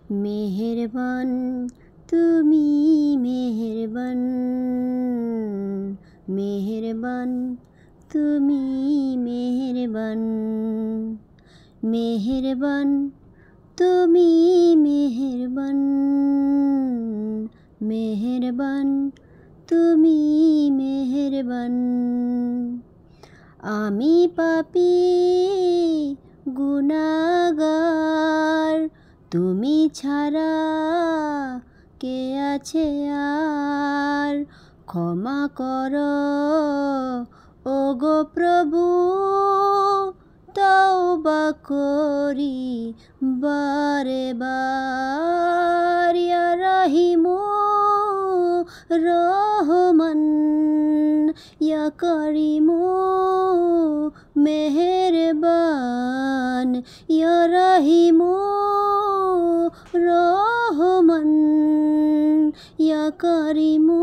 মেহেরবান তুমি মেহেরবান, মেহেরবান তুমি মেহেরবান, মেহেরবান তুমি মেহেরবান, মেহেরবান তুমি মেহেরবান। আমি পাপী গুনাহগার, তুমি ছাড়া কে আছে আর? ক্ষমা করো ওগো প্রভু, তওবা করি বারে বার। ইয়া রাহিমু রহমান, ইয়া করিমু মেহেরবান, ইয়া রাহিমু রহমান, ইয়া করিমু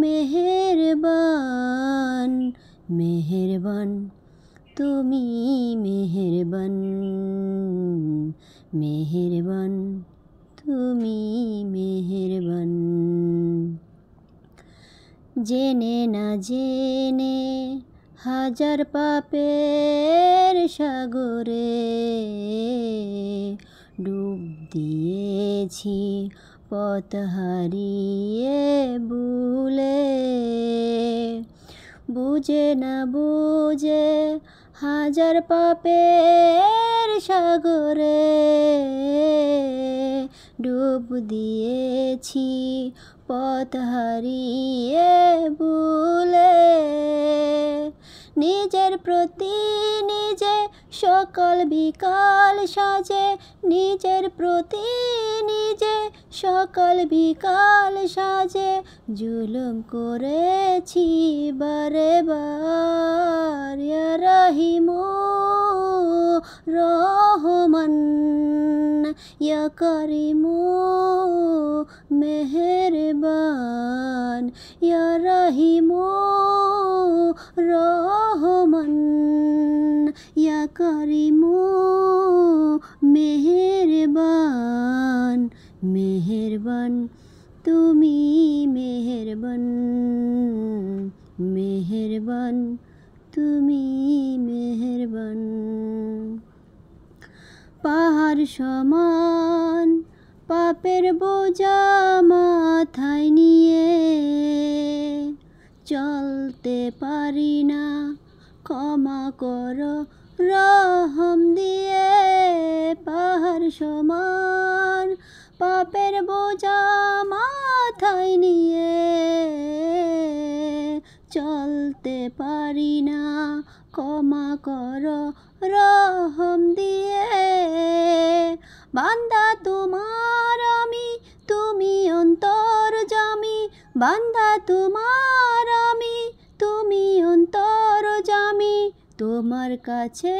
মেহেরবান। মেহেরবান তুমি মেহেরবান, মেহেরবান তুমি মেহেরবান। জেনে না জেনে হাজার পাপের সাগরে ডুব দিয়েছি, পথ হারিয়ে ভুলে। বুঝে না বুঝে হাজার পাপের সাগরে ডুব দিয়েছি, পথ হারিয়ে ভুলে। নিজের প্রতি নিজে সকাল বিকাল সাজে, নিজের প্রতি নিজে সকাল বিকাল সাজে জুলুম করেছি বারে বার। ইয়া রাহিমু রহমান, ইয়া করিমু মেহেরবান, ইয়া রাহিমু রহমান, ইয়া করিমু মেহেরবান। মেহেরবান তুমি মেহেরবান, মেহেরবান তুমি মেহেরবান। পাহাড় সমান পাপের বোঝা মাথায় নিয়ে চলতে পারি না, ক্ষমা করো রহম দিয়ে। পাহাড় সমান পাপের বোঝা মাথায় নিয়ে চলতে পারি না, ক্ষমা করো রহম দিয়ে। বান্দা তোমার আমি, তুমি অন্তর্যামী, বান্দা তোমার আমি, তুমি অন্তর্যামী। তোমার কাছে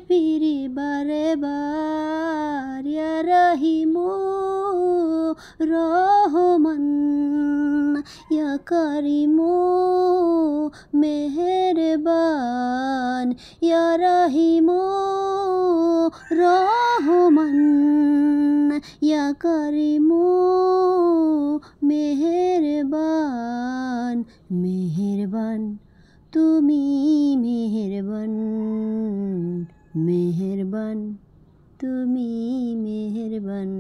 ফিরি বারে বার। ইয়া রাহিমু রহমান, ইয়া করিমু মেহেরবান, ইয়া রাহিমু রহমান, ইয়া করিমু মেহেরবান। মেহেরবান তুমি মেহেরবান, মেহেরবান তুমি মেহেরবান।